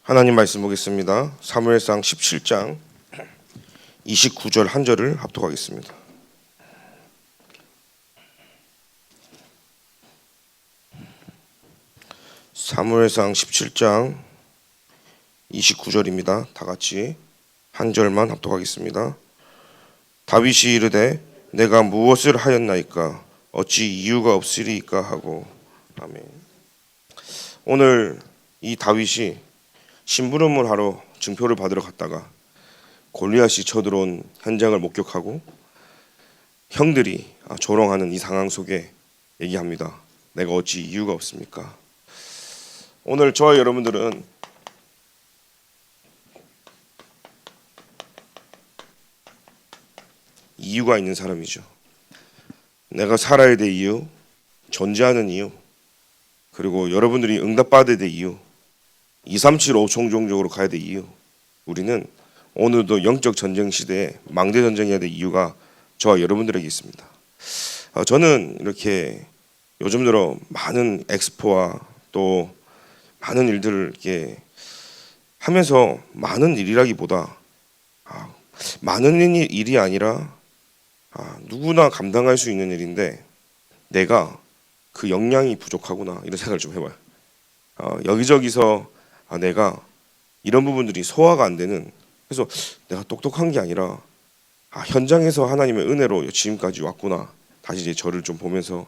하나님 말씀 보겠습니다. 사무엘상 17장 29절 한 절을 합독하겠습니다. 사무엘상 17장 29절입니다. 다 같이 한 절만 합독하겠습니다. 다윗이 이르되 내가 무엇을 하였나이까 어찌 이유가 없으리이까 하고. 아멘. 오늘 이 다윗이 심부름을 하러 증표를 받으러 갔다가 골리앗이 쳐들어온 현장을 목격하고 형들이 조롱하는 이 상황 속에 얘기합니다. 내가 어찌 이유가 없습니까? 오늘 저와 여러분들은 이유가 있는 사람이죠. 내가 살아야 될 이유, 존재하는 이유, 그리고 여러분들이 응답받아야 될 이유, 237호 총종적으로 가야 될 이유, 우리는 오늘도 영적 전쟁 시대에 망대 전쟁해야 될 이유가 저와 여러분들에게 있습니다. 저는 이렇게 요즘 들어 많은 엑스포와 또 많은 일들을 이렇게 하면서 많은 일이라기보다 많은 일이 아니라 누구나 감당할 수 있는 일인데 내가 그 역량이 부족하구나 이런 생각을 좀 해봐요. 여기저기서 내가 이런 부분들이 소화가 안 되는, 그래서 내가 똑똑한 게 아니라 현장에서 하나님의 은혜로 지금까지 왔구나. 다시 이제 저를 좀 보면서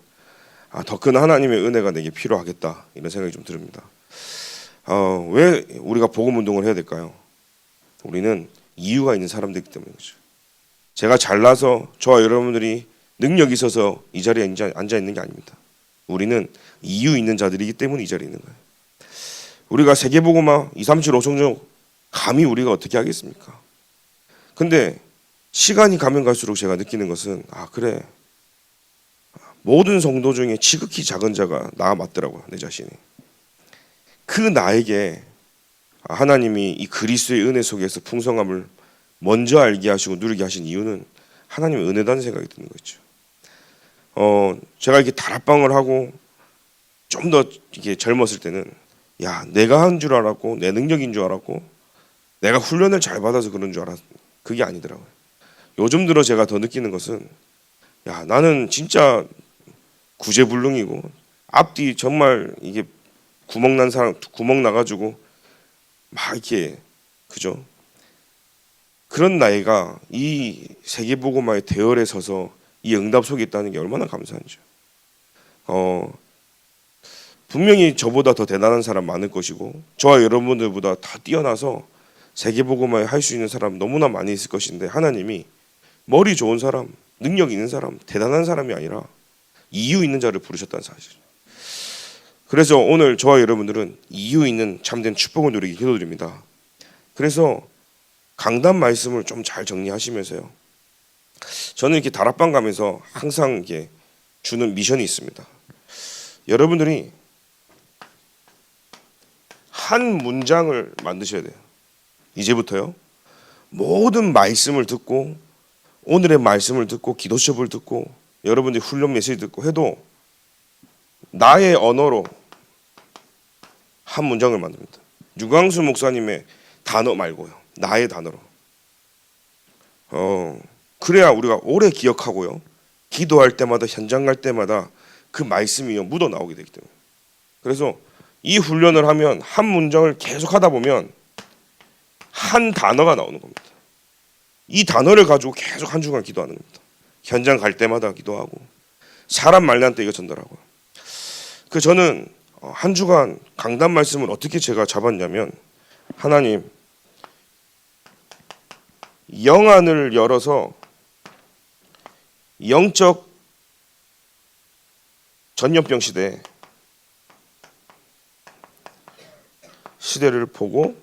더 큰 하나님의 은혜가 내게 필요하겠다 이런 생각이 좀 듭니다. 왜 우리가 복음 운동을 해야 될까요? 우리는 이유가 있는 사람들이기 때문에 그렇죠. 제가 잘나서 저와 여러분들이 능력이 있어서 이 자리에 앉아 있는 게 아닙니다. 우리는 이유 있는 자들이기 때문에 이 자리에 있는 거예요. 우리가 세계복음화 237 감히 우리가 어떻게 하겠습니까? 근데 시간이 가면 갈수록 제가 느끼는 것은 그래, 모든 성도 중에 지극히 작은 자가 나 맞더라고요. 내 자신이. 그 나에게 하나님이 이 그리스도의 은혜 속에서 풍성함을 먼저 알게 하시고 누리게 하신 이유는 하나님의 은혜다는 생각이 드는 거죠. 제가 이렇게 다락방을 하고 좀 더 이렇게 젊었을 때는 내가 한 줄 알았고 내 능력인 줄 알았고 내가 훈련을 잘 받아서 그런 줄 알았는데 그게 아니더라고요. 요즘 들어 제가 더 느끼는 것은 나는 진짜 구제불능이고 앞뒤 정말 이게 구멍 난 사람 구멍 나가지고 막 이렇게 그죠? 그런 나이가 이 세계복음화의 대열에 서서 이 응답 속에 있다는 게 얼마나 감사한지요. 분명히 저보다 더 대단한 사람 많을 것이고 저와 여러분들보다 다 뛰어나서 세계복음화에 할 수 있는 사람 너무나 많이 있을 것인데 하나님이 머리 좋은 사람, 능력 있는 사람, 대단한 사람이 아니라 이유 있는 자를 부르셨다는 사실. 그래서 오늘 저와 여러분들은 이유 있는 참된 축복을 누리기 기도드립니다. 그래서 강단 말씀을 좀 잘 정리하시면서요. 저는 이렇게 다락방 가면서 항상 이렇게 주는 미션이 있습니다. 여러분들이 한 문장을 만드셔야 돼요. 이제부터요. 모든 말씀을 듣고 오늘의 말씀을 듣고 기도 수업을 듣고 여러분들이 훈련 메시지 듣고 해도 나의 언어로 한 문장을 만듭니다. 유광수 목사님의 단어 말고요. 나의 단어로. 그래야 우리가 오래 기억하고요. 기도할 때마다 현장 갈 때마다 그 말씀이 묻어 나오게 되기 때문에. 그래서 이 훈련을 하면 한 문장을 계속 하다 보면 한 단어가 나오는 겁니다. 이 단어를 가지고 계속 한 주간 기도하는 겁니다. 현장 갈 때마다 기도하고 사람 말난 때 이거 전달하고요. 저는 한 주간 강단 말씀을 어떻게 제가 잡았냐면 하나님 영안을 열어서 영적 전염병 시대를 보고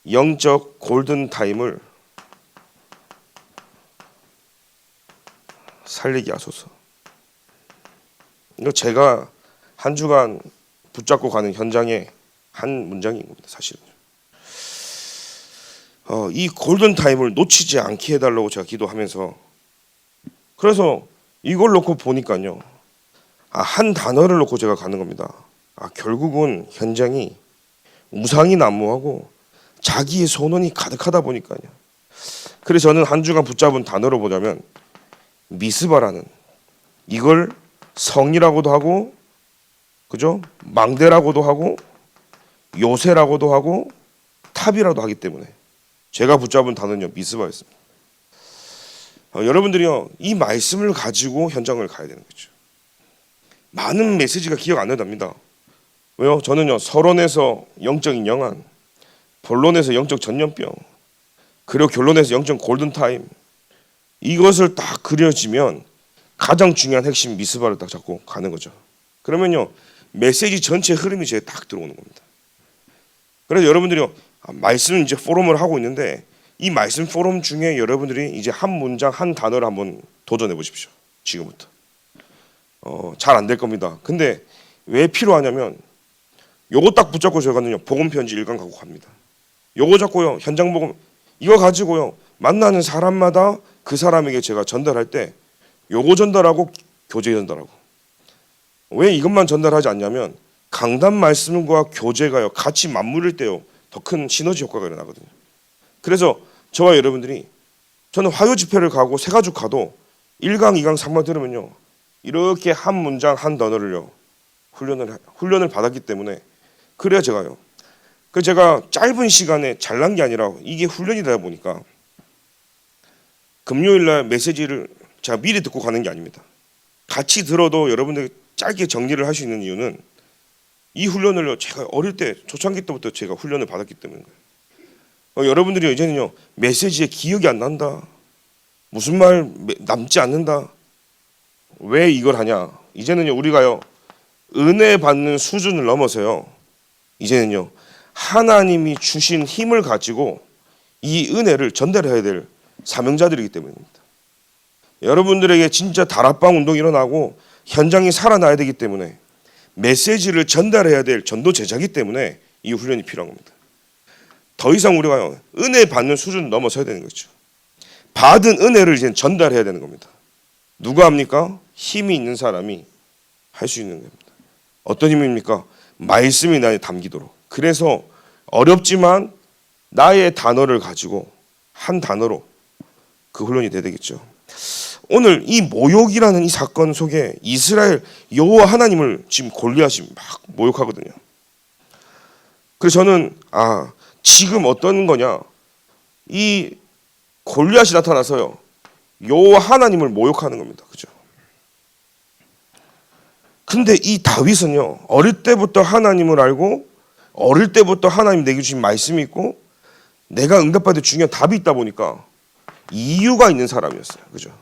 영적 골든타임을 살리게 하소서. 이거 제가 한 주간 붙잡고 가는 현장의 한 문장인 겁니다. 사실은. 이 골든타임을 놓치지 않게 해달라고 제가 기도하면서 그래서 이걸 놓고 보니까요. 한 단어를 놓고 제가 가는 겁니다. 결국은 현장이 우상이 난무하고 자기의 소원이 가득하다 보니까요. 그래서 저는 한 주간 붙잡은 단어로 보자면 미스바라는, 이걸 성이라고도 하고, 그죠? 망대라고도 하고, 요새라고도 하고, 탑이라도 하기 때문에 제가 붙잡은 단어는요, 미스바였습니다. 여러분들이요, 이 말씀을 가지고 현장을 가야 되는 거죠. 많은 메시지가 기억 안 나답니다. 왜요? 저는요, 서론에서 영적인 영안, 본론에서 영적 전염병, 그리고 결론에서 영적 골든타임, 이것을 딱 그려지면 가장 중요한 핵심 미스바를 딱 잡고 가는 거죠. 그러면요, 메시지 전체 흐름이 제에 딱 들어오는 겁니다. 그래서 여러분들이요, 말씀 이제 포럼을 하고 있는데 이 말씀 포럼 중에 여러분들이 이제 한 문장 한 단어를 한번 도전해 보십시오. 지금부터. 잘 안 될 겁니다. 근데 왜 필요하냐면 요거 딱 붙잡고 저희가는요, 복음 편지 1강 갖고 갑니다. 요거 잡고요, 현장 복음 이거 가지고요, 만나는 사람마다 그 사람에게 제가 전달할 때 요거 전달하고 교제 전달하고. 왜 이것만 전달하지 않냐면 강단 말씀과 교제가요, 같이 맞물릴 때요, 더 큰 시너지 효과가 일어나거든요. 그래서 저와 여러분들이, 저는 화요 집회를 가고 새가족 가도 1강, 2강, 3강 들으면요, 이렇게 한 문장 한 단어를요 훈련을 받았기 때문에, 그래야 제가요, 그 제가 짧은 시간에 잘난 게 아니라 이게 훈련이 되다 보니까 금요일날 메시지를 제가 미리 듣고 가는 게 아닙니다. 같이 들어도 여러분들이 짧게 정리를 할 수 있는 이유는 이 훈련을요, 제가 어릴 때 초창기 때부터 제가 훈련을 받았기 때문인 거예요. 여러분들이 이제는요, 메시지에 기억이 안 난다, 무슨 말 남지 않는다, 왜 이걸 하냐? 이제는요, 우리가요, 은혜 받는 수준을 넘어서요, 이제는요, 하나님이 주신 힘을 가지고 이 은혜를 전달해야 될 사명자들이기 때문입니다. 여러분들에게 진짜 다락방 운동이 일어나고 현장이 살아나야 되기 때문에, 메시지를 전달해야 될 전도 제자이기 때문에 이 훈련이 필요한 겁니다. 더 이상 우리가요, 은혜 받는 수준을 넘어서야 되는 거죠. 받은 은혜를 이제 전달해야 되는 겁니다. 누가 합니까? 힘이 있는 사람이 할 수 있는 겁니다. 어떤 힘입니까? 말씀이 나에 담기도록. 그래서 어렵지만 나의 단어를 가지고 한 단어로 그 훈련이 돼야 되겠죠. 오늘 이 모욕이라는 이 사건 속에 이스라엘 여호와 하나님을 지금 골리앗이 막 모욕하거든요. 그래서 저는 지금 어떤 거냐, 이 골리앗이 나타나서요, 여호와 하나님을 모욕하는 겁니다. 그죠? 근데 이 다윗은요, 어릴 때부터 하나님을 알고 어릴 때부터 하나님 내게 주신 말씀이 있고 내가 응답받을 중요한 답이 있다 보니까 이유가 있는 사람이었어요. 그죠?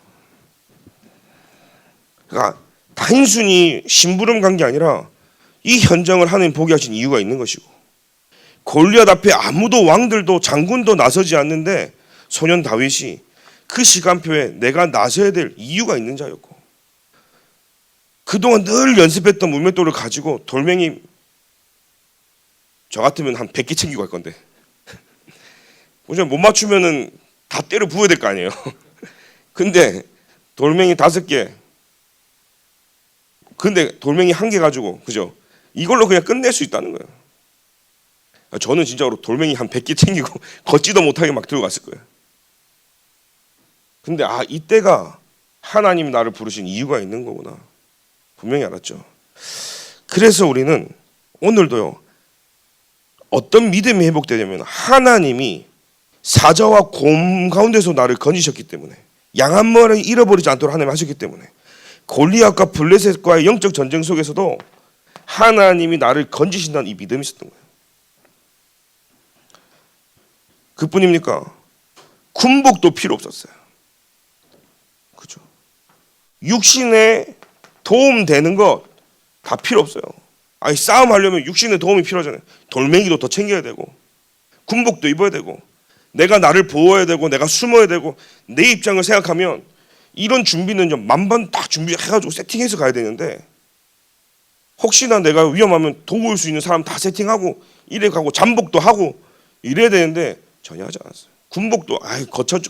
그러니까 단순히 심부름 간 게 아니라 이 현장을 하나님 보게 하신 이유가 있는 것이고, 골리앗 앞에 아무도, 왕들도 장군도 나서지 않는데 소년 다윗이 그 시간표에 내가 나서야 될 이유가 있는 자였고, 그동안 늘 연습했던 물맷돌을 가지고 돌멩이, 저 같으면 한 100개 챙기고 갈 건데 못 맞추면은 다 때려 부어야 될 거 아니에요. 근데 돌멩이 5개, 근데 돌멩이 1개 가지고, 그죠? 이걸로 그냥 끝낼 수 있다는 거예요. 저는 진짜로 돌멩이 한 100개 챙기고 걷지도 못하게 막 들고 갔을 거예요. 근데 이때가 하나님이 나를 부르신 이유가 있는 거구나, 분명히 알았죠. 그래서 우리는 오늘도요, 어떤 믿음이 회복되냐면 하나님이 사자와 곰 가운데서 나를 건지셨기 때문에, 양 한 마리 잃어버리지 않도록 하나님 하셨기 때문에, 골리앗과 블레셋과의 영적 전쟁 속에서도 하나님이 나를 건지신다는 이 믿음이 있었던 거예요. 그뿐입니까? 군복도 필요 없었어요. 그죠? 육신에 도움되는 것 다 필요 없어요. 싸움 하려면 육신의 도움이 필요하잖아요. 돌멩이도 더 챙겨야 되고, 군복도 입어야 되고, 내가 나를 보호해야 되고, 내가 숨어야 되고, 내 입장을 생각하면 이런 준비는 좀 만반 딱 준비해가지고 세팅해서 가야 되는데, 혹시나 내가 위험하면 도울 수 있는 사람 다 세팅하고 이래 가고 잠복도 하고 이래야 되는데 전혀 하지 않았어요. 군복도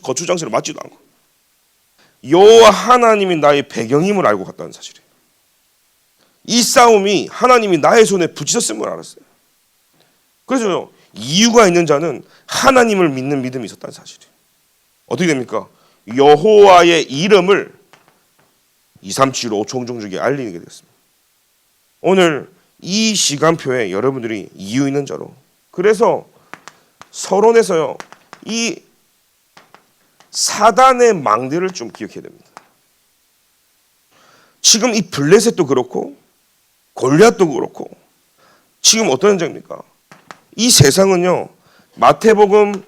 거추장스러 맞지도 않고, 여호와 하나님이 나의 배경임을 알고 갔다는 사실이에요. 이 싸움이 하나님이 나의 손에 붙이셨음을 알았어요. 그래서 이유가 있는 자는 하나님을 믿는 믿음이 있었다는 사실이에요. 어떻게 됩니까? 여호와의 이름을 237호 총종족에 알리게 됐습니다. 오늘 이 시간표에 여러분들이 이유 있는 자로, 그래서 서론에서요 이 사단의 망대를 좀 기억해야 됩니다. 지금 이 블레셋도 그렇고 골리앗도 그렇고 지금 어떤 현장입니까? 이 세상은요 마태복음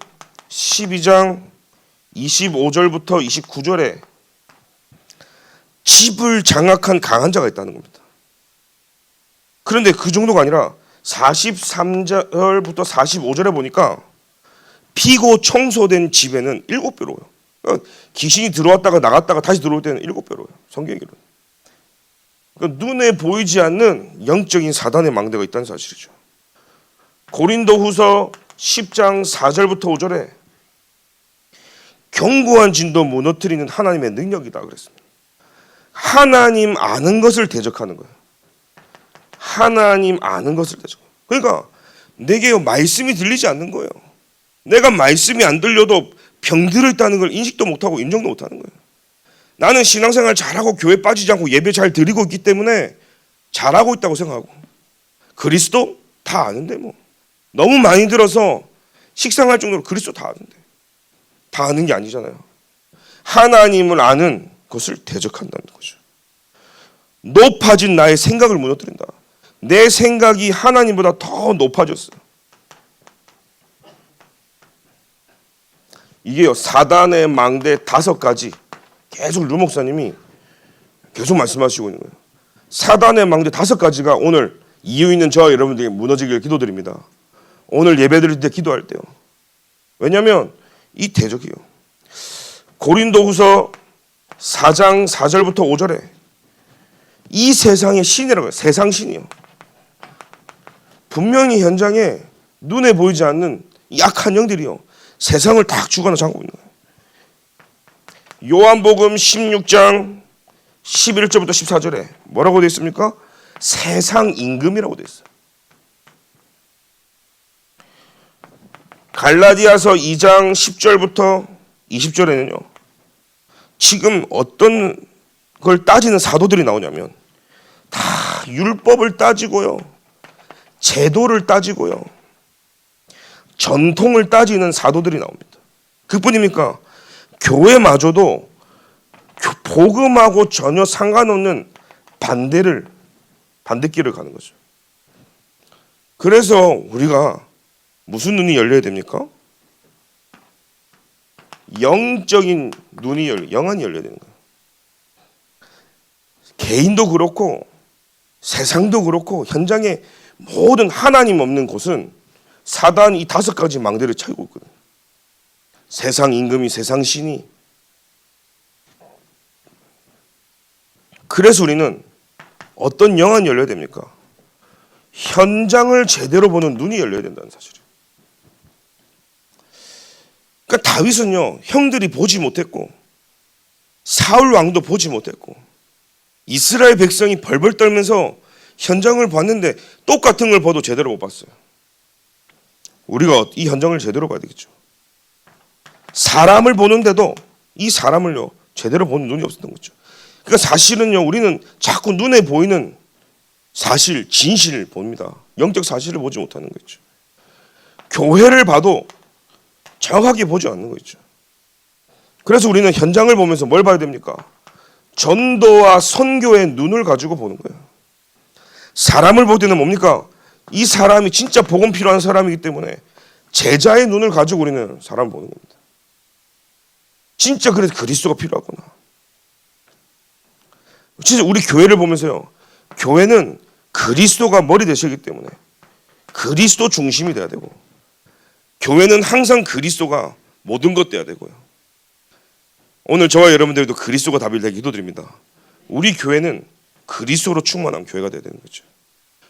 12장 25절부터 29절에 집을 장악한 강한 자가 있다는 겁니다. 그런데 그 정도가 아니라 43절부터 45절에 보니까 피고 청소된 집에는 7배로워요. 그러니까 귀신이 들어왔다가 나갔다가 다시 들어올 때는 7배로워요. 성경에는. 그러니까 눈에 보이지 않는 영적인 사단의 망대가 있다는 사실이죠. 고린도후서 10장 4절부터 5절에 견고한 진도 무너뜨리는 하나님의 능력이다 그랬습니다. 하나님 아는 것을 대적하는 거예요. 하나님 아는 것을 대적. 그러니까 내게 말씀이 들리지 않는 거예요. 내가 말씀이 안 들려도 병들어 있다는 걸 인식도 못하고 인정도 못하는 거예요. 나는 신앙생활 잘하고 교회 빠지지 않고 예배 잘 드리고 있기 때문에 잘하고 있다고 생각하고, 그리스도 다 아는데 뭐 너무 많이 들어서 식상할 정도로 그리스도 다 아는데, 다 아는 게 아니잖아요. 하나님을 아는 것을 대적한다는 거죠. 높아진 나의 생각을 무너뜨린다. 내 생각이 하나님보다 더 높아졌어요. 이게요 사단의 망대 5가지 계속 류 목사님이 계속 말씀하시고 있는 거예요. 사단의 망대 5가지가 오늘 이유 있는 저와 여러분들에게 무너지길 기도드립니다. 오늘 예배 드릴 때 기도할 때요. 왜냐하면 이 대적이요. 고린도후서 4장 4절부터 5절에 이 세상의 신이라고 해요. 세상 신이요. 분명히 현장에 눈에 보이지 않는 약한 영들이요 세상을 다 주관하고 장고 있는 거예요. 요한복음 16장 11절부터 14절에 뭐라고 되어 있습니까? 세상 임금이라고 되어 있어요. 갈라디아서 2장 10절부터 20절에는요 지금 어떤 걸 따지는 사도들이 나오냐면 다 율법을 따지고요, 제도를 따지고요, 전통을 따지는 사도들이 나옵니다. 그뿐입니까? 교회마저도 복음하고 전혀 상관없는 반대길을 가는 거죠. 그래서 우리가 무슨 눈이 열려야 됩니까? 영적인 눈이 영안이 열려야 되는 거예요. 개인도 그렇고 세상도 그렇고 현장에 모든 하나님 없는 곳은 사단이 5가지 망대를 차고 있거든요. 세상 임금이, 세상 신이. 그래서 우리는 어떤 영안이 열려야 됩니까? 현장을 제대로 보는 눈이 열려야 된다는 사실이에요. 그러니까 다윗은요 형들이 보지 못했고 사울 왕도 보지 못했고 이스라엘 백성이 벌벌 떨면서 현장을 봤는데 똑같은 걸 봐도 제대로 못 봤어요. 우리가 이 현장을 제대로 봐야 되겠죠. 사람을 보는데도 이 사람을요 제대로 보는 눈이 없었던 거죠. 그러니까 사실은요 우리는 자꾸 눈에 보이는 사실, 진실을 봅니다. 영적 사실을 보지 못하는 거죠. 교회를 봐도 정확하게 보지 않는 거죠. 그래서 우리는 현장을 보면서 뭘 봐야 됩니까? 전도와 선교의 눈을 가지고 보는 거예요. 사람을 볼 때는 뭡니까? 이 사람이 진짜 복음 필요한 사람이기 때문에 제자의 눈을 가지고 우리는 사람을 보는 겁니다. 진짜 그래서 그리스도가 필요하구나. 진짜 우리 교회를 보면서요. 교회는 그리스도가 머리 되시기 때문에 그리스도 중심이 돼야 되고, 교회는 항상 그리스도가 모든 것 돼야 되고요. 오늘 저와 여러분들도 그리스도가 답이 되게 기도드립니다. 우리 교회는 그리스도로 충만한 교회가 돼야 되는 거죠.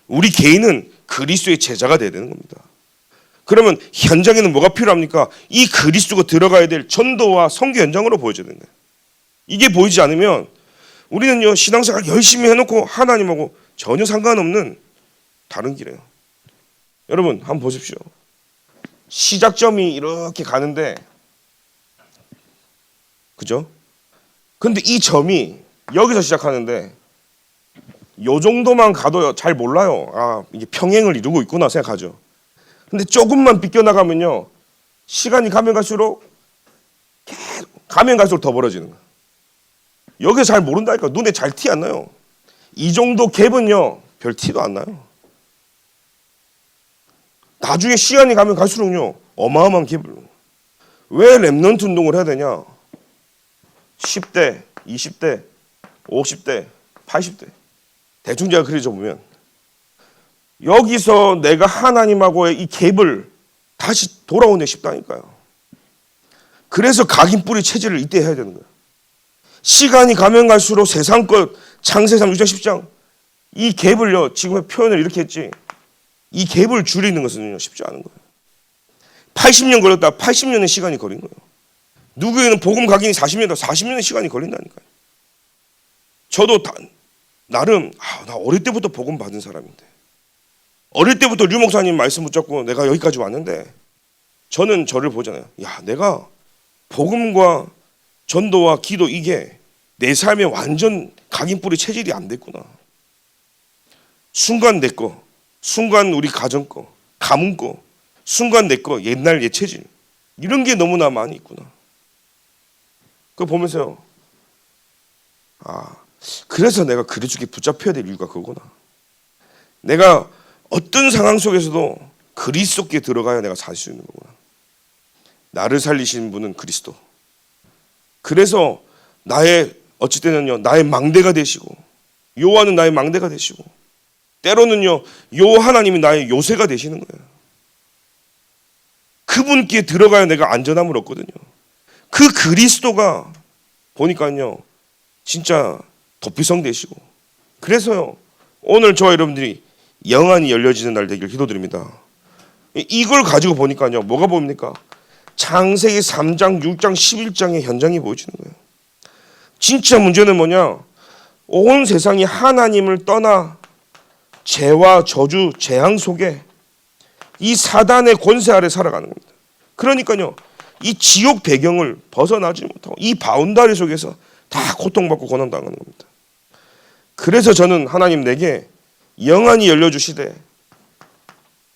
우리 개인은 그리스도의 제자가 돼야 되는 겁니다. 그러면 현장에는 뭐가 필요합니까? 이 그리스도가 들어가야 될 전도와 선교 현장으로 보여줘야 되는 거예요. 이게 보이지 않으면 우리는요 신앙생활 열심히 해놓고 하나님하고 전혀 상관없는 다른 길이에요. 여러분 한번 보십시오. 시작점이 이렇게 가는데, 그죠? 근데 이 점이 여기서 시작하는데 요 정도만 가도 잘 몰라요. 아, 이게 평행을 이루고 있구나 생각하죠. 근데 조금만 비껴나가면요, 시간이 가면 갈수록 더 벌어지는 거예요. 여기서 잘 모른다니까. 눈에 잘 티 안 나요. 이 정도 갭은요 별 티도 안 나요. 나중에 시간이 가면 갈수록요 어마어마한 갭을. 왜 랩넌트 운동을 해야 되냐? 10대, 20대, 50대, 80대 대충 제가 그려져 보면 여기서 내가 하나님하고의 이 갭을 다시 돌아오네 싶다니까요. 그래서 각인뿌리 체질을 이때 해야 되는 거예요. 시간이 가면 갈수록 세상 것, 창세상 6장 10장 이 갭을요, 지금의 표현을 이렇게 했지, 이 갭을 줄이는 것은 쉽지 않은 거예요. 80년 걸렸다 80년의 시간이 걸린 거예요. 누구에는 복음 각인이 40년이다 40년의 시간이 걸린다니까요. 저도 나름 나 어릴 때부터 복음 받은 사람인데, 어릴 때부터 류 목사님 말씀 붙잡고 내가 여기까지 왔는데, 저는 저를 보잖아요. 야, 내가 복음과 전도와 기도 이게 내 삶에 완전 각인뿌리 체질이 안 됐구나. 순간 내 거, 순간 우리 가정 거, 가문 거, 순간 내 거, 옛날 예 체질, 이런 게 너무나 많이 있구나. 그거 보면서요, 그래서 내가 그리스도께 붙잡혀야 될 이유가 그거구나. 내가 어떤 상황 속에서도 그리스도께 들어가야 내가 살 수 있는 거구나. 나를 살리신 분은 그리스도. 그래서 나의 어찌 때는요 나의 망대가 되시고, 여호와는 나의 망대가 되시고, 때로는요 여호와 하나님이 나의 요새가 되시는 거예요. 그분께 들어가야 내가 안전함을 얻거든요. 그 그리스도가 보니까요 진짜 도피성 되시고, 그래서요 오늘 저와 여러분들이 영안이 열려지는 날 되길 기도드립니다. 이걸 가지고 보니까요 뭐가 보입니까? 창세기 3장, 6장, 11장의 현장이 보여지는 거예요. 진짜 문제는 뭐냐? 온 세상이 하나님을 떠나 죄와 저주, 재앙 속에 이 사단의 권세 아래 살아가는 겁니다. 그러니까요 이 지옥 배경을 벗어나지 못하고 이 바운다리 속에서 다 고통받고 고난당하는 겁니다. 그래서 저는 하나님 내게 영안이 열려주시되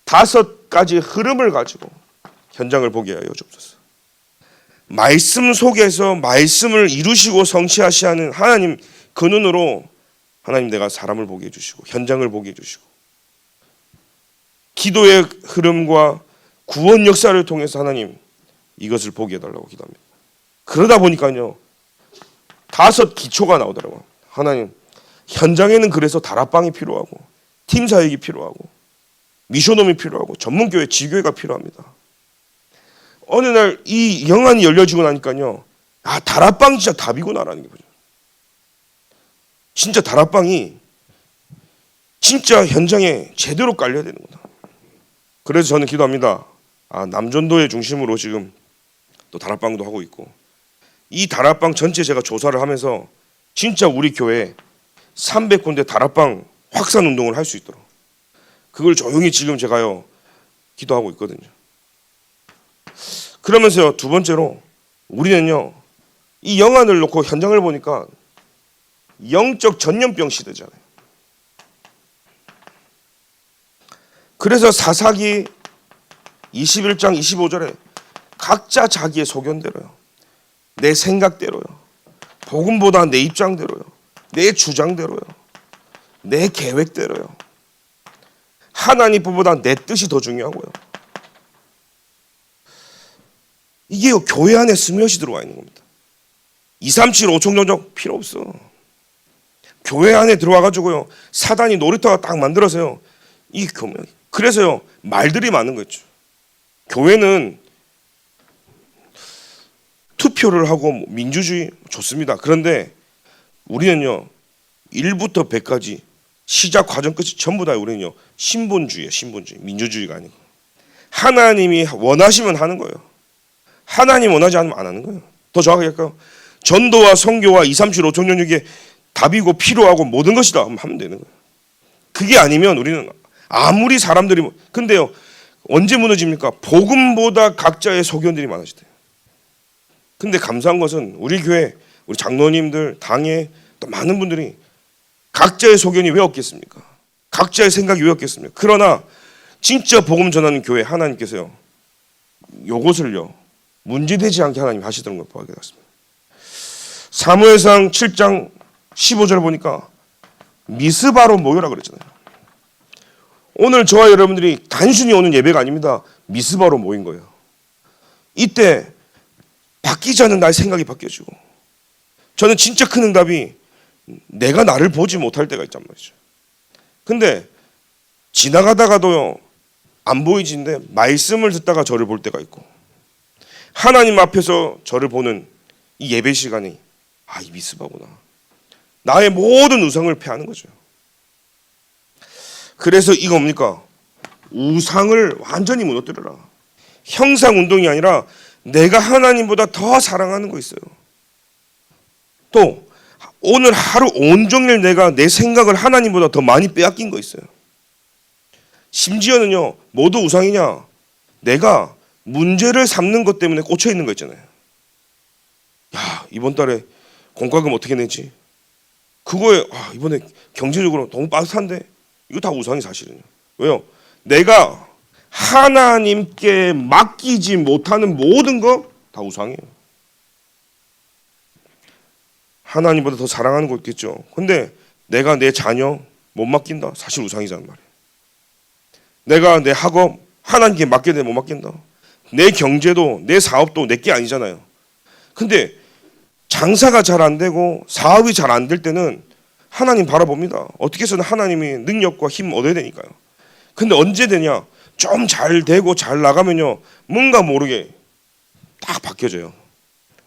5가지 흐름을 가지고 현장을 보게 하여 주옵소서. 말씀 속에서 말씀을 이루시고 성취하시는 하나님, 그 눈으로 하나님 내가 사람을 보게 해주시고 현장을 보게 해주시고 기도의 흐름과 구원 역사를 통해서 하나님 이것을 보게 해달라고 기도합니다. 그러다 보니까요 5 기초가 나오더라고요. 하나님 현장에는 그래서 다락방이 필요하고 팀 사역이 필요하고 미션홈이 필요하고 전문교회 지교회가 필요합니다. 어느 날 이 영안이 열려지고 나니까요 다락방 진짜 답이구나라는 게 보죠. 진짜 다락방이 진짜 현장에 제대로 깔려야 되는구나. 그래서 저는 기도합니다. 남전도의 중심으로 지금 또 다락방도 하고 있고, 이 다락방 전체 제가 조사를 하면서 진짜 우리 교회 300군데 다락방 확산 운동을 할 수 있도록 그걸 조용히 지금 제가요 기도하고 있거든요. 그러면서요 2번째로 우리는요 이 영안을 놓고 현장을 보니까 영적 전염병 시대잖아요. 그래서 사사기 21장 25절에 각자 자기의 소견대로요, 내 생각대로요, 복음보다 내 입장대로요, 내 주장대로요, 내 계획대로요, 하나님 것보다 내 뜻이 더 중요하고요. 이게 교회 안에 스며시 들어와 있는 겁니다. 2, 3, 7, 5총 정적 필요 없어. 교회 안에 들어와가지고요 사단이 놀이터가 딱 만들어서요 이 교회, 그래서요 말들이 많은 거죠. 교회는 투표를 하고 민주주의 좋습니다. 그런데 우리는요 1부터 100까지 시작 과정 끝이 전부 다 우리는요 신본주의예요. 신본주의, 민주주의가 아니고 하나님이 원하시면 하는 거예요. 하나님 원하지 않으면 안 하는 거예요. 더 정확하게 할까요? 전도와 선교와 2, 3, 7, 5총 전역에 답이고 필요하고 모든 것이다 하면 되는 거예요. 그게 아니면 우리는 아무리 사람들이 근데요 언제 무너집니까? 복음보다 각자의 소견들이 많아지대요. 근데 감사한 것은 우리 교회 우리 장로님들 당에 또 많은 분들이 각자의 소견이 왜 없겠습니까? 각자의 생각이 왜 없겠습니까? 그러나 진짜 복음 전하는 교회 하나님께서요 요것을요 문제되지 않게 하나님 하시던 걸 보게 됐습니다. 사무엘상 7장 15절 보니까 미스바로 모여라 그랬잖아요. 오늘 저와 여러분들이 단순히 오는 예배가 아닙니다. 미스바로 모인 거예요. 이때 바뀌지 않는 나의 생각이 바뀌어지고 저는 진짜 큰 응답이 내가 나를 보지 못할 때가 있단 말이죠. 근데 지나가다가도요 안 보이지는데 말씀을 듣다가 저를 볼 때가 있고 하나님 앞에서 저를 보는 이 예배 시간이 이 미스바구나. 나의 모든 우상을 패하는 거죠. 그래서 이거 뭡니까? 우상을 완전히 무너뜨려라. 형상 운동이 아니라 내가 하나님보다 더 사랑하는 거 있어요. 또 오늘 하루 온종일 내가 내 생각을 하나님보다 더 많이 빼앗긴 거 있어요. 심지어는요 모두 우상이냐? 내가 문제를 삼는 것 때문에 꽂혀 있는 거 있잖아요. 야 이번 달에 공과금 어떻게 내지? 그거에 이번에 경제적으로 너무 빠듯한데 이거 다 우상이 사실은요. 왜요? 내가 하나님께 맡기지 못하는 모든 거 다 우상이에요. 하나님보다 더 사랑하는 거 있겠죠. 근데 내가 내 자녀 못 맡긴다. 사실 우상이잖아 말이에요. 내가 내 학업 하나님께 맡겨야 돼 못 맡긴다. 내 경제도 내 사업도 내 게 아니잖아요. 근데 장사가 잘 안 되고 사업이 잘 안 될 때는 하나님 바라봅니다. 어떻게 해서는 하나님이 능력과 힘 얻어야 되니까요. 근데 언제 되냐? 좀 잘 되고 잘 나가면요 뭔가 모르게 딱 바뀌어져요.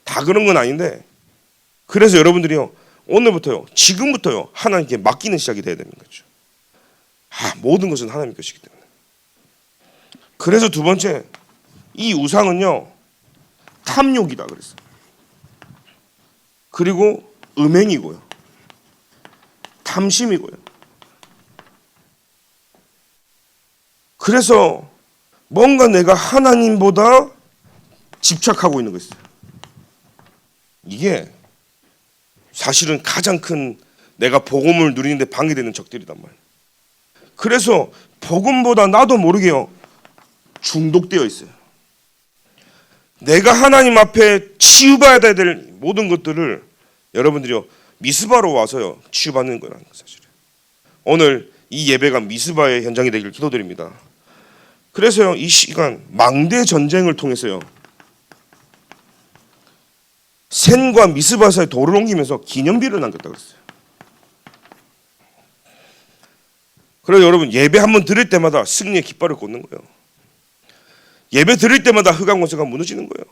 다 그런 건 아닌데 그래서 여러분들이요 오늘부터요 지금부터요 하나님께 맡기는 시작이 돼야 되는 거죠. 모든 것은 하나님 것이기 때문에. 그래서 두 번째 이 우상은요 탐욕이다 그랬어요. 그리고 음행이고요. 탐심이고요. 그래서 뭔가 내가 하나님보다 집착하고 있는 거 있어요. 이게 사실은 가장 큰 내가 복음을 누리는데 방해되는 적들이단 말이에요. 그래서 복음보다 나도 모르게요 중독되어 있어요. 내가 하나님 앞에 치유받아야 될 모든 것들을 여러분들이요 미스바로 와서요 치유받는 거라는 거 사실이에요. 오늘 이 예배가 미스바의 현장이 되길 기도드립니다. 그래서요 이 시간 망대 전쟁을 통해서요 센과 미스바 사이 돌을 옮기면서 기념비를 남겼다 그랬어요. 그래서 여러분 예배 한번 드릴 때마다 승리의 깃발을 꽂는 거예요. 예배 드릴 때마다 흑암권세가 무너지는 거예요.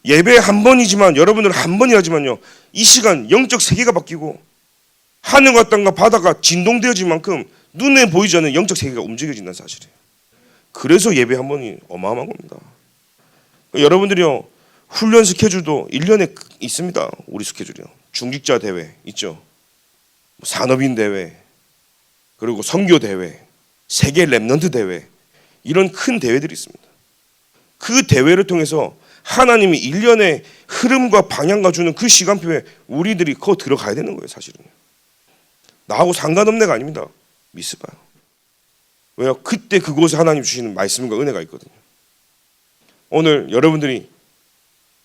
예배 한 번이지만 여러분들 한 번이라지만요 이 시간 영적 세계가 바뀌고 하늘과 땅과 바다가 진동되어질 만큼 눈에 보이지 않는 영적 세계가 움직여진다는 사실이에요. 그래서 예배 한 번이 어마어마한 겁니다. 여러분들이요 훈련 스케줄도 1년에 있습니다. 우리 스케줄이요. 중직자 대회 있죠. 산업인 대회 그리고 선교 대회 세계 랩넌트 대회 이런 큰 대회들이 있습니다. 그 대회를 통해서 하나님이 1년의 흐름과 방향과 주는 그 시간표에 우리들이 거 들어가야 되는 거예요. 사실은 나하고 상관없는 애가 아닙니다. 미스바요. 왜요? 그때 그곳에 하나님 주시는 말씀과 은혜가 있거든요. 오늘 여러분들이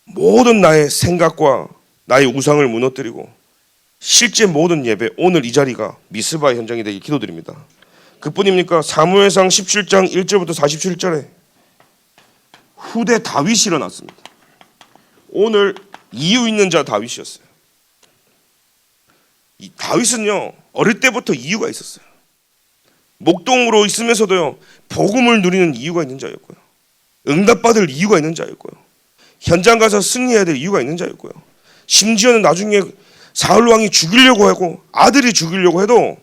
모든 나의 생각과 나의 우상을 무너뜨리고 실제 모든 예배 오늘 이 자리가 미스바의 현장이 되길 기도드립니다. 그뿐입니까? 사무엘상 17장 1절부터 47절에 후대 다윗이 일어났습니다. 오늘 이유 있는 자 다윗이었어요. 이 다윗은요 어릴 때부터 이유가 있었어요. 목동으로 있으면서도요 복음을 누리는 이유가 있는 자였고요. 응답받을 이유가 있는 자였고요. 현장 가서 승리해야 될 이유가 있는 자였고요. 심지어는 나중에 사울 왕이 죽이려고 하고 아들이 죽이려고 해도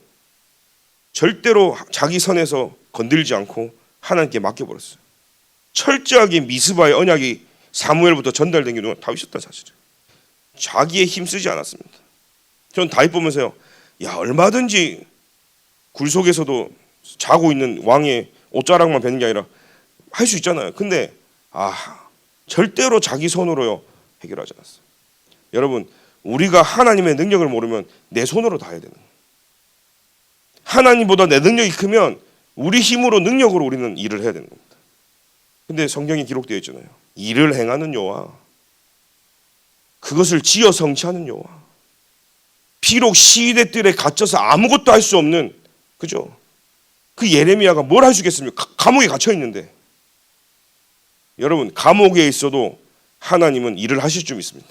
절대로 자기 선에서 건들지 않고 하나님께 맡겨버렸어요. 철저하게 미스바의 언약이 사무엘부터 전달된 게 다윗이었다 사실은. 자기의 힘 쓰지 않았습니다. 전 다윗 보면서요, 야 얼마든지 굴 속에서도 자고 있는 왕의 옷자락만 베는 게 아니라 할 수 있잖아요. 근데 절대로 자기 손으로요 해결하지 않았어요. 여러분, 우리가 하나님의 능력을 모르면 내 손으로 다 해야 되는 거예요. 하나님보다 내 능력이 크면 우리 힘으로 능력으로 우리는 일을 해야 되는 겁니다. 근데 성경에 기록되어 있잖아요. 일을 행하는 여호와, 그것을 지어 성취하는 여호와. 비록 시위대 뜰에 갇혀서 아무것도 할 수 없는, 그죠? 그 예레미야가 뭘 할 수 있겠습니까? 감옥에 갇혀 있는데. 여러분, 감옥에 있어도 하나님은 일을 하실 줄 믿습니다.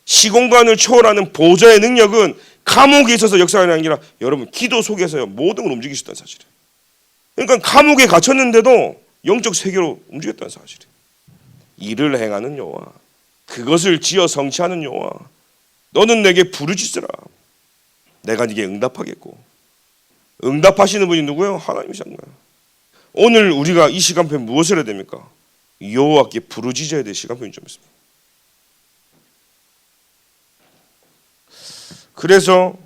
시공간을 초월하는 보좌의 능력은 감옥에 있어서 역사하는 게 아니라 여러분 기도 속에서요 모든 걸 움직이셨다는 사실이에요. 그러니까 감옥에 갇혔는데도 영적 세계로 움직였다는 사실이에요. 일을 행하는 여호와, 그것을 지어 성취하는 여호와, 너는 내게 부르짖으라, 내가 네게 응답하겠고. 응답하시는 분이 누구예요? 하나님이잖아요. 오늘 우리가 이 시간표에 무엇을 해야 됩니까? 여호와께 부르짖어야 될 시간표인 점 있습니다. 그래서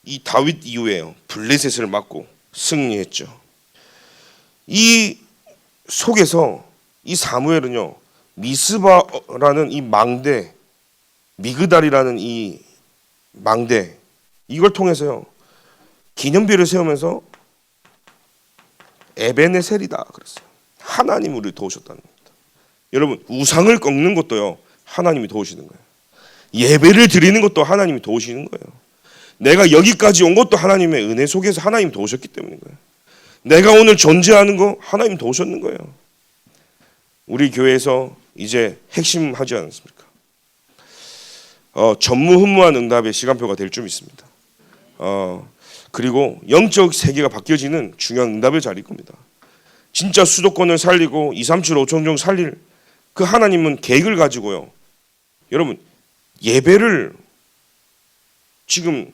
이 다윗 이후에요 블레셋을 맞고 승리했죠. 이 속에서 이 사무엘은요 미스바라는 이 망대, 미그달이라는 이 망대, 이걸 통해서요 기념비를 세우면서 에베네셀이다 그랬어요. 하나님이 우리를 도우셨다는 겁니다. 여러분, 우상을 꺾는 것도요 하나님이 도우시는 거예요. 예배를 드리는 것도 하나님이 도우시는 거예요. 내가 여기까지 온 것도 하나님의 은혜 속에서 하나님이 도우셨기 때문인 거예요. 내가 오늘 존재하는 거 하나님 도우셨는 거예요. 우리 교회에서 이제 핵심하지 않습니까? 전무후무한 응답의 시간표가 될 줄 믿습니다. 그리고 영적 세계가 바뀌어지는 중요한 응답의 자리일 겁니다. 진짜 수도권을 살리고 237 5청정 살릴 그 하나님은 계획을 가지고요. 여러분, 예배를 지금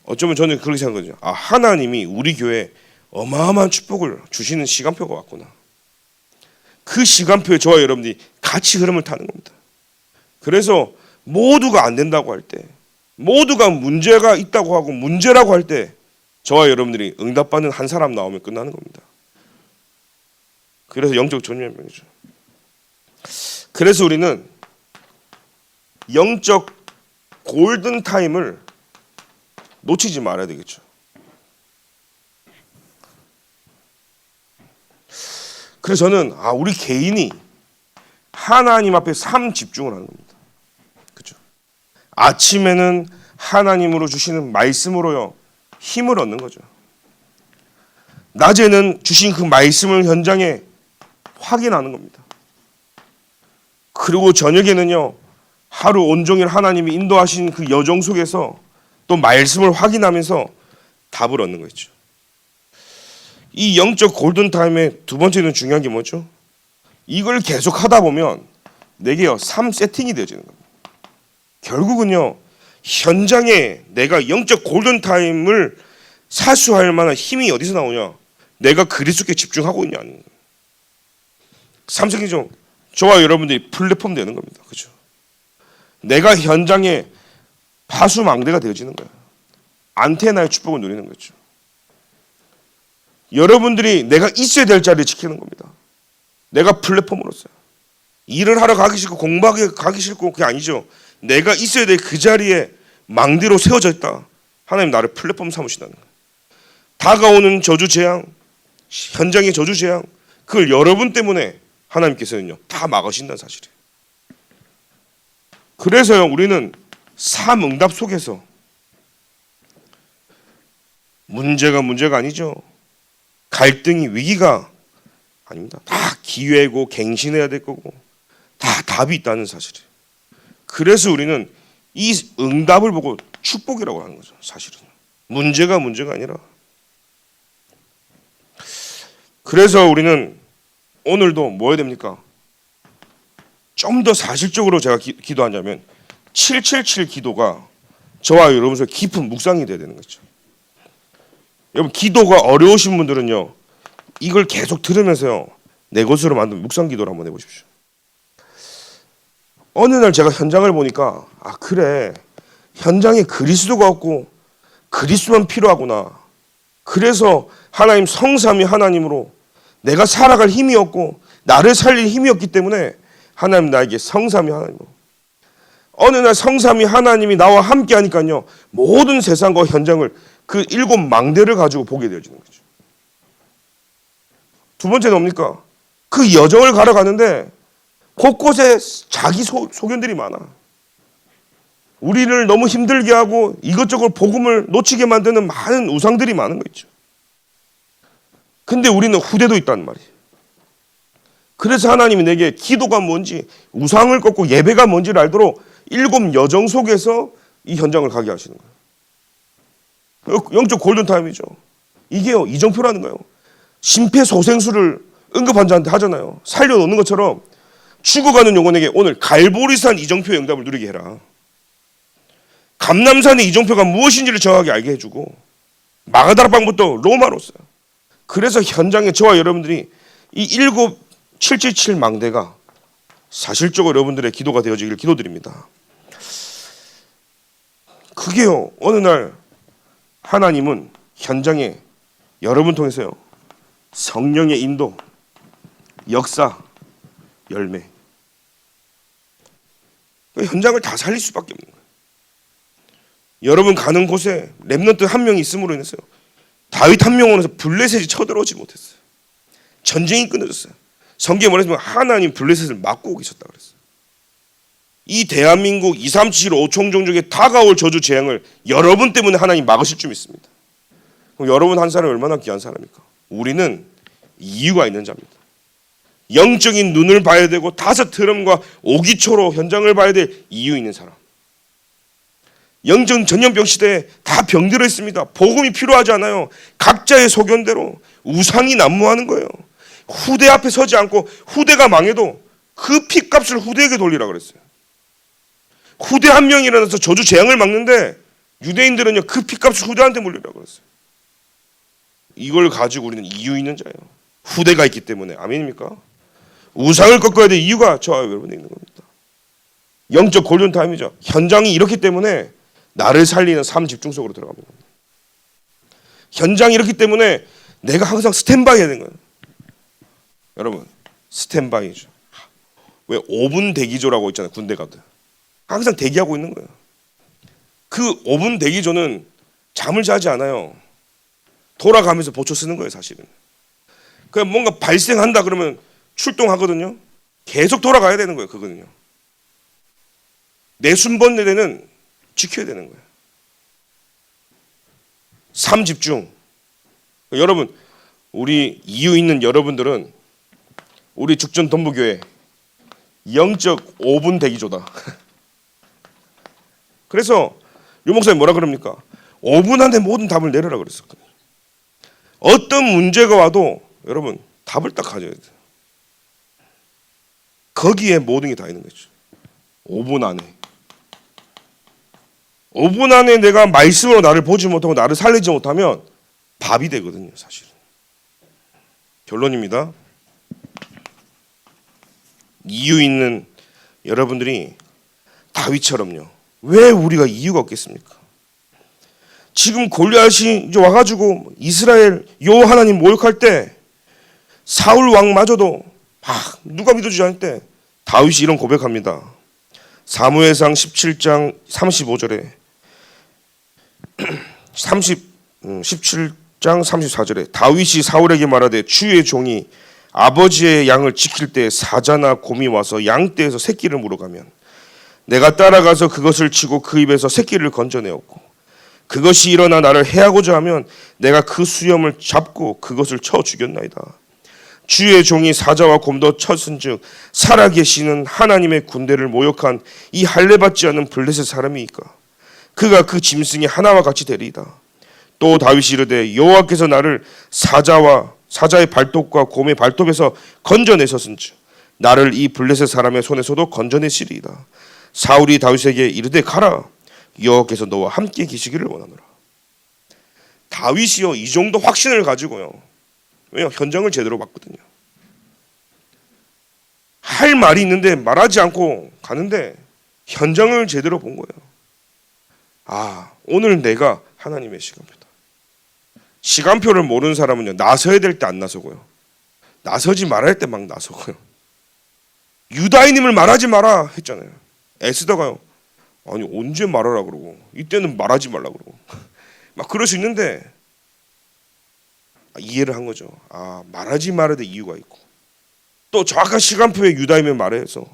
어쩌면 저는 그렇게 생각하거든요. 하나님이 우리 교회에 어마어마한 축복을 주시는 시간표가 왔구나. 그 시간표에 저와 여러분들이 같이 흐름을 타는 겁니다. 그래서 모두가 안 된다고 할 때, 모두가 문제가 있다고 하고 문제라고 할 때 저와 여러분들이 응답받는 한 사람 나오면 끝나는 겁니다. 그래서 영적 전염병이죠. 그래서 우리는 영적 골든타임을 놓치지 말아야 되겠죠. 그래서 저는 우리 개인이 하나님 앞에 삶 집중을 하는 겁니다. 그렇죠? 아침에는 하나님으로 주시는 말씀으로요 힘을 얻는 거죠. 낮에는 주신 그 말씀을 현장에 확인하는 겁니다. 그리고 저녁에는요 하루 온종일 하나님이 인도하신 그 여정 속에서 또 말씀을 확인하면서 답을 얻는 거죠. 이 영적 골든타임의 두 번째는 중요한 게 뭐죠? 이걸 계속 하다 보면 내게요 삶 세팅이 되어지는 겁니다. 결국은요 현장에 내가 영적 골든타임을 사수할 만한 힘이 어디서 나오냐? 내가 그리스도께 집중하고 있냐는 거예요. 삶 세팅이죠. 저와 여러분들이 플랫폼 되는 겁니다. 그렇죠? 내가 현장에 파수망대가 되어지는 거예요. 안테나의 축복을 누리는 거죠. 여러분들이 내가 있어야 될 자리를 지키는 겁니다. 내가 플랫폼으로서요. 일을 하러 가기 싫고 공부하기 가기 싫고 그게 아니죠. 내가 있어야 될 그 자리에 망대로 세워져 있다. 하나님 나를 플랫폼 삼으신다는 거예요. 다가오는 저주 재앙, 현장의 저주 재앙, 그걸 여러분 때문에 하나님께서는요 다 막으신다는 사실이에요. 그래서요 우리는 삶 응답 속에서 문제가 아니죠. 갈등이 위기가 아닙니다. 다 기회고 갱신해야 될 거고 다 답이 있다는 사실이에요. 그래서 우리는 이 응답을 보고 축복이라고 하는 거죠. 사실은 문제가 아니라. 그래서 우리는 오늘도 뭐 해야 됩니까? 좀 더 사실적으로 제가 기도하자면 777 기도가 저와 여러분 속에 깊은 묵상이 돼야 되는 거죠. 여러분 기도가 어려우신 분들은요 이걸 계속 들으면서요 내 것으로 만든 묵상 기도를 한번 해보십시오. 어느 날 제가 현장을 보니까 그래 현장에 그리스도가 없고 그리스도만 필요하구나. 그래서 하나님 성삼위 하나님으로 내가 살아갈 힘이 없고 나를 살릴 힘이 없기 때문에 하나님 나에게 성삼위 하나님으로 어느 날 성삼위 하나님이 나와 함께 하니까요 모든 세상과 현장을 그 7망대를 가지고 보게 되어지는 거죠. 두 번째는 뭡니까? 그 여정을 걸어가는데 곳곳에 자기 소견들이 많아. 우리를 너무 힘들게 하고 이것저것 복음을 놓치게 만드는 많은 우상들이 많은 거 있죠. 근데 우리는 후대도 있단 말이에요. 그래서 하나님이 내게 기도가 뭔지 우상을 꺾고 예배가 뭔지를 알도록 7 여정 속에서 이 현장을 가게 하시는 거예요. 영적 골든타임이죠. 이게요 이정표라는 거예요. 심폐소생술을 응급환자한테 하잖아요. 살려놓는 것처럼 죽어가는 영혼에게 오늘 갈보리산 이정표의 응답을 누리게 해라. 감람산의 이정표가 무엇인지를 정확하게 알게 해주고 마가다락방부터 로마로서요. 그래서 현장에 저와 여러분들이 이 777망대가 사실적으로 여러분들의 기도가 되어지길 기도드립니다. 그게요 어느 날 하나님은 현장에 여러분 통해서요 성령의 인도, 역사, 열매 현장을 다 살릴 수밖에 없는 거예요. 여러분 가는 곳에 렘넌트 한 명이 있음으로 인해서 다윗 한 명으로서 블레셋이 쳐들어오지 못했어요. 전쟁이 끊어졌어요. 성경에 말하자면 하나님 블레셋을 막고 계셨다 그랬어요. 이 대한민국 2, 3, 7, 5총 종족에 다가올 저주 재앙을 여러분 때문에 하나님 막으실 줄 믿습니다. 그럼 여러분 한 사람이 얼마나 귀한 사람입니까? 우리는 이유가 있는 자입니다. 영적인 눈을 봐야 되고 5 트럼과 오기초로 현장을 봐야 될 이유 있는 사람. 영적 전염병 시대에 다 병들어 있습니다. 복음이 필요하지 않아요. 각자의 소견대로 우상이 난무하는 거예요. 후대 앞에 서지 않고 후대가 망해도 그 핏값을 후대에게 돌리라 그랬어요. 후대 한 명이 일어나서 저주 재앙을 막는데 유대인들은요 그 핏값을 후대한테 물리라 그랬어요. 이걸 가지고 우리는 이유 있는 자예요. 후대가 있기 때문에. 아멘입니까? 우상을 꺾어야 될 이유가 저와 여러분에 있는 겁니다. 영적 골든타임이죠. 현장이 이렇기 때문에 나를 살리는 삶 집중 속으로 들어갑니다. 현장이 이렇기 때문에 내가 항상 스탠바이 해야 되는 거예요. 여러분 스탠바이죠. 왜 5분 대기조라고 있잖아요. 군대 가도 항상 대기하고 있는 거예요. 그 5분 대기조는 잠을 자지 않아요. 돌아가면서 보초 쓰는 거예요. 사실은 그냥 뭔가 발생한다 그러면 출동하거든요. 계속 돌아가야 되는 거예요. 그거는요 내 순번내대는 지켜야 되는 거예요. 삶 집중. 여러분 우리 이유 있는 여러분들은 우리 죽전 동부교회 영적 5분 대기조다. 그래서 유 목사님 뭐라 그럽니까? 5분 안에 모든 답을 내려라 그랬었거든요. 어떤 문제가 와도 여러분 답을 딱 가져야 돼요. 거기에 모든 게 다 있는 거죠. 5분 안에. 5분 안에 내가 말씀으로 나를 보지 못하고 나를 살리지 못하면 밥이 되거든요. 사실은. 결론입니다. 이유 있는 여러분들이 다윗처럼요. 왜 우리가 이유가 없겠습니까? 지금 골리앗이 이제 와가지고 이스라엘 요 하나님 모욕할 때 사울 왕마저도 누가 믿어주지 않을 때 다윗이 이런 고백합니다. 사무엘상 17장 35절에 17장 34절에 다윗이 사울에게 말하되 주의 종이 아버지의 양을 지킬 때 사자나 곰이 와서 양떼에서 새끼를 물어가면 내가 따라가서 그것을 치고 그 입에서 새끼를 건져내었고 그것이 일어나 나를 해하고자 하면 내가 그 수염을 잡고 그것을 쳐 죽였나이다. 주의 종이 사자와 곰도 쳤은즉 살아계시는 하나님의 군대를 모욕한 이 할례받지 않은 블레셋 사람이니까 그가 그 짐승이 하나와 같이 되리이다. 또 다윗이 이르되 여호와께서 나를 사자의 발톱과 곰의 발톱에서 건져내셨은즉 나를 이 블레셋 사람의 손에서도 건져내시리이다. 사울이 다윗에게 이르되 가라. 여호와께서 너와 함께 계시기를 원하노라. 다윗이요 이 정도 확신을 가지고요. 왜요? 현장을 제대로 봤거든요. 할 말이 있는데 말하지 않고 가는데 현장을 제대로 본 거예요. 오늘 내가 하나님의 시간표다. 시간표를 모르는 사람은요, 나서야 될 때 안 나서고요, 나서지 말아야 할 때 막 나서고요. 유다인임을 말하지 마라 했잖아요. 에스더가요, 아니 언제 말하라 그러고 이때는 말하지 말라 그러고 막 그럴 수 있는데 이해를 한 거죠. 아, 말하지 말아야 될 이유가 있고, 또 정확한 시간표에 유다임을 말해서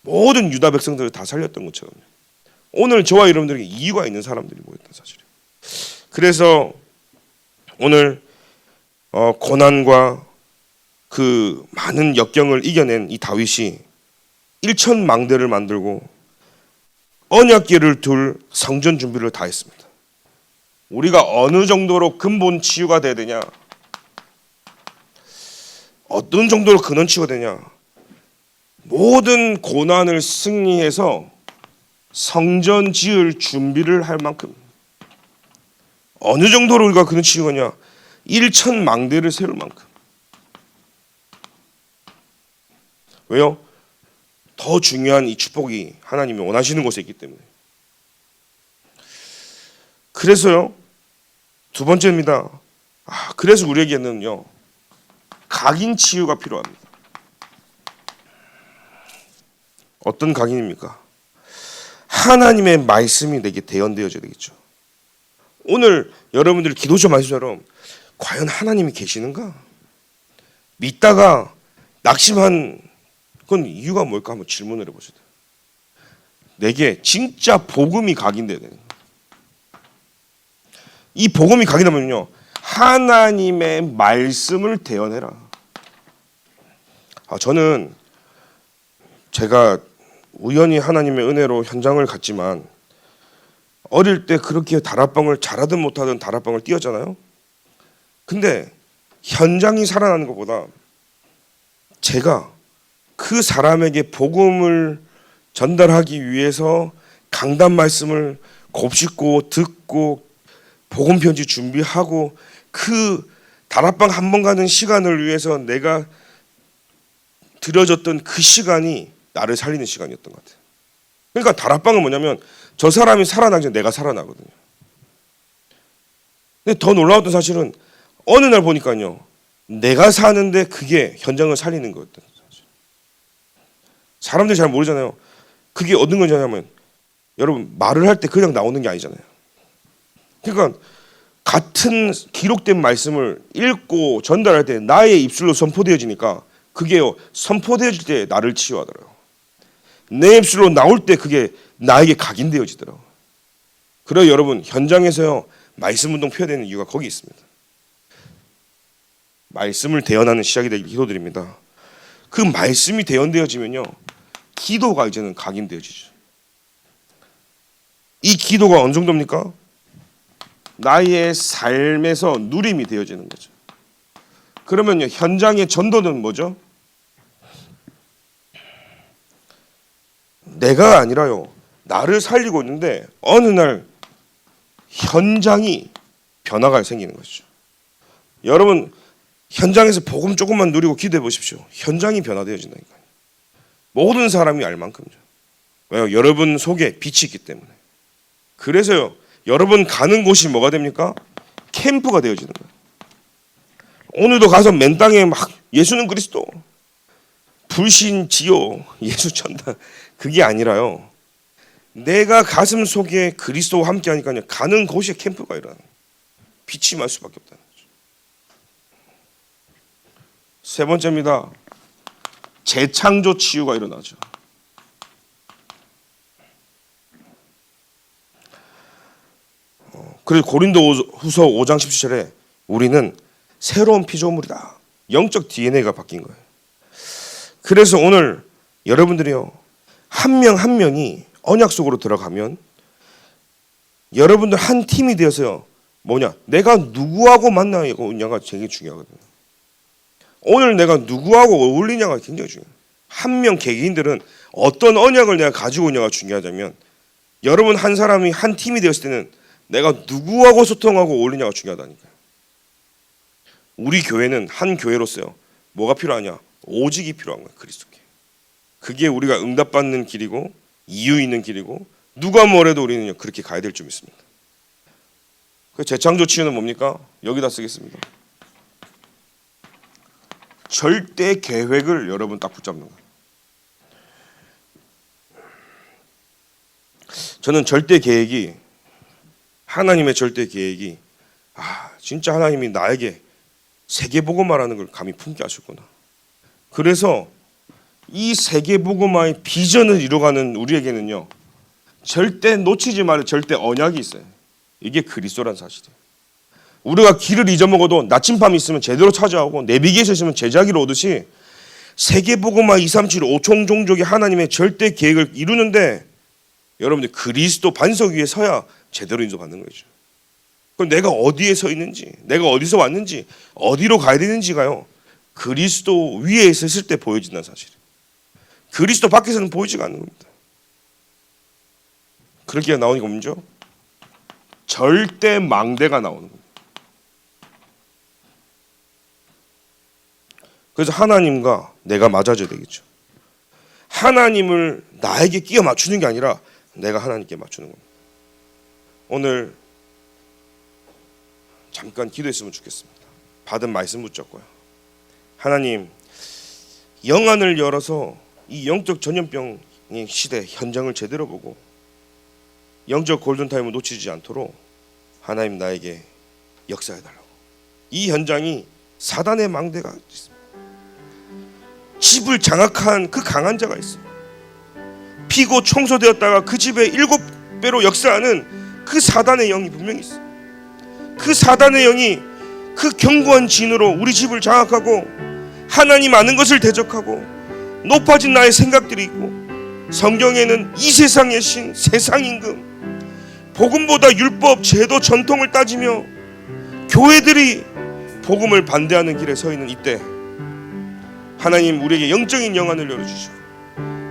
모든 유다 백성들을 다 살렸던 것처럼 오늘 저와 여러분들에게 이유가 있는 사람들이 모였다 사실이에요. 그래서 오늘 고난과 그 많은 역경을 이겨낸 이 다윗이 일천망대를 만들고 언약궤를 둘 성전 준비를 다 했습니다. 우리가 어느 정도로 근본 치유가 돼야 되냐, 어떤 정도로 근원 치유가 되냐, 모든 고난을 승리해서 성전 지을 준비를 할 만큼 어느 정도로 우리가 근원 치유가냐, 일천망대를 세울 만큼. 왜요? 더 중요한 이 축복이 하나님이 원하시는 곳에 있기 때문에. 그래서요, 두 번째입니다. 그래서 우리에게는요, 각인 치유가 필요합니다. 어떤 각인입니까? 하나님의 말씀이 내게 대언되어져야 되겠죠. 오늘 여러분들 기도처 말씀처럼 과연 하나님이 계시는가? 믿다가 낙심한 그건 이유가 뭘까 한번 질문을 해보셔야 돼요. 내게 진짜 복음이 각인돼야 돼요. 이 복음이 각인되면요, 하나님의 말씀을 대언해라. 저는 제가 우연히 하나님의 은혜로 현장을 갔지만 어릴 때 그렇게 다락방을 잘하든 못하든 다락방을 뛰었잖아요. 근데 현장이 살아나는 것보다 제가 그 사람에게 복음을 전달하기 위해서 강단 말씀을 곱씹고 듣고 복음 편지 준비하고 그 다락방 한 번 가는 시간을 위해서 내가 들여줬던 그 시간이 나를 살리는 시간이었던 것 같아요. 그러니까 다락방은 뭐냐면 저 사람이 살아나기 전에 내가 살아나거든요. 근데 더 놀라웠던 사실은 어느 날 보니까요, 내가 사는데 그게 현장을 살리는 거였던 사실. 사람들이 잘 모르잖아요. 그게 어떤 거냐면 여러분, 말을 할 때 그냥 나오는 게 아니잖아요. 그러니까 같은 기록된 말씀을 읽고 전달할 때 나의 입술로 선포되어지니까 그게요, 선포되어질 때 나를 치유하더라고요. 내 입술로 나올 때 그게 나에게 각인되어지더라고요. 그래서 여러분, 현장에서요, 말씀 운동 펴야 되는 이유가 거기 있습니다. 말씀을 대언하는 시작이 되길 기도드립니다. 그 말씀이 대언되어지면요, 기도가 이제는 각인되어지죠. 이 기도가 어느 정도입니까? 나의 삶에서 누림이 되어지는 거죠. 그러면요, 현장의 전도는 뭐죠? 내가 아니라요, 나를 살리고 있는데 어느 날 현장이 변화가 생기는 것이죠. 여러분, 현장에서 복음 조금만 누리고 기도해 보십시오. 현장이 변화되어진다니까요. 모든 사람이 알 만큼요. 왜요? 여러분 속에 빛이 있기 때문에. 그래서요, 여러분 가는 곳이 뭐가 됩니까? 캠프가 되어지는 거예요. 오늘도 가서 맨 땅에 막 예수는 그리스도, 불신지요, 예수 천당, 그게 아니라요, 내가 가슴 속에 그리스도와 함께 하니까요, 가는 곳에 캠프가 일어나요. 빛이 말 수밖에 없다는 거죠. 세 번째입니다. 재창조 치유가 일어나죠. 그래서 고린도후서 5장 17절에 우리는 새로운 피조물이다. 영적 DNA가 바뀐 거예요. 그래서 오늘 여러분들이요, 한 명 한 명이 언약 속으로 들어가면 여러분들 한 팀이 되어서요, 뭐냐, 내가 누구하고 만나느냐가 되게 중요하거든요. 오늘 내가 누구하고 어울리냐가 굉장히 중요해요. 한 명 개개인들은 어떤 언약을 내가 가지고 있냐가 중요하다면, 여러분 한 사람이 한 팀이 되었을 때는 내가 누구하고 소통하고 어울리냐가 중요하다니까요. 우리 교회는 한 교회로서요, 뭐가 필요하냐? 오직이 필요한 거예요. 그리스도께. 그게 우리가 응답받는 길이고 이유 있는 길이고, 누가 뭐래도 우리는 그렇게 가야 될 줄 믿습니다. 그 재창조 치유는 뭡니까? 여기다 쓰겠습니다. 절대 계획을 여러분 딱 붙잡는 거예요. 저는 절대 계획이, 하나님의 절대 계획이, 진짜 하나님이 나에게 세계복음화라는 걸 감히 품게 하셨구나. 그래서 이 세계복음화의 비전을 이뤄가는 우리에게는요, 절대 놓치지 말을 절대 언약이 있어요. 이게 그리스도란 사실이에요. 우리가 길을 잊어먹어도 나침반이 있으면 제대로 찾아오고 내비게이션 있으면 제자기를 오듯이 세계복음화 237 5총 종족이 하나님의 절대 계획을 이루는데 여러분들 그리스도 반석 위에 서야 제대로 인도받는 거죠. 그럼 내가 어디에 서 있는지, 내가 어디서 왔는지, 어디로 가야 되는지가요, 그리스도 위에 있을 때 보여진다는 사실이에요. 그리스도 밖에서는 보이지가 않는 겁니다. 그렇게 나오니까 뭐죠? 절대 망대가 나오는 겁니다. 그래서 하나님과 내가 맞아줘야 되겠죠. 하나님을 나에게 끼워 맞추는 게 아니라 내가 하나님께 맞추는 겁니다. 오늘 잠깐 기도했으면 좋겠습니다. 받은 말씀 붙잡고요. 하나님, 영안을 열어서 이 영적 전염병의 시대 현장을 제대로 보고 영적 골든타임을 놓치지 않도록 하나님 나에게 역사해달라고. 이 현장이 사단의 망대가 있습니다. 집을 장악한 그 강한 자가 있습니다. 피고 청소되었다가 그 집에 7배로 역사하는 그 사단의 영이 분명히 있습니다. 그 사단의 영이 그 견고한 진으로 우리 집을 장악하고 하나님 아는 것을 대적하고 높아진 나의 생각들이 있고, 성경에는 이 세상의 신, 세상 임금, 복음보다 율법, 제도, 전통을 따지며 교회들이 복음을 반대하는 길에 서 있는 이때 하나님 우리에게 영적인 영안을 열어주시고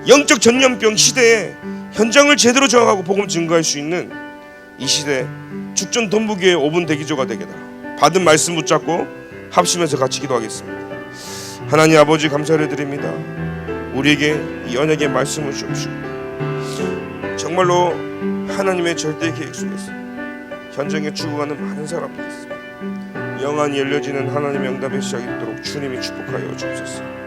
영적 전염병 시대에 현장을 제대로 정하고 복음 증거할 수 있는 이 시대 죽전 돈부교의 5분 대기조가 되게다. 받은 말씀 붙잡고 합심해서 같이 기도하겠습니다. 하나님 아버지 감사를 드립니다. 우리에게 이 언약의 말씀을 주옵시고 정말로 하나님의 절대 계획 속에서 현장에 죽어가는 많은 사람들이 있습니다. 영안이 열려지는 하나님의 응답의 시작이 있도록 주님이 축복하여 주옵소서.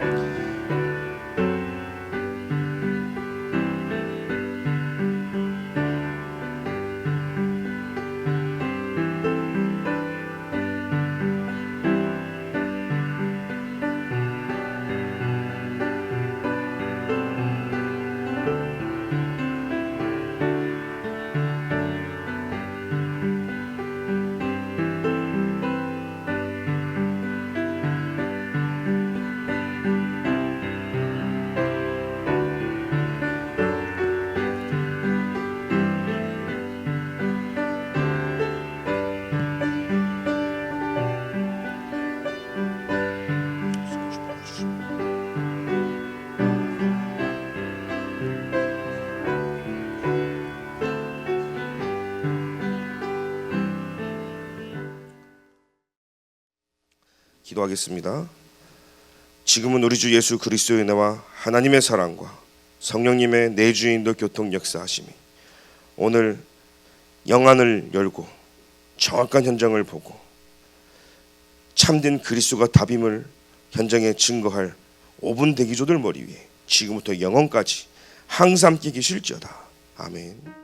기도하겠습니다. 지금은 우리 주 예수 그리스도의 은혜와 하나님의 사랑과 성령님의 내주인도 교통 역사하심이 오늘 영안을 열고 정확한 현장을 보고 참된 그리스도가 답임을 현장에 증거할 5분 대기조들 머리 위에 지금부터 영원까지 항상 함께 계실지어다. 아멘.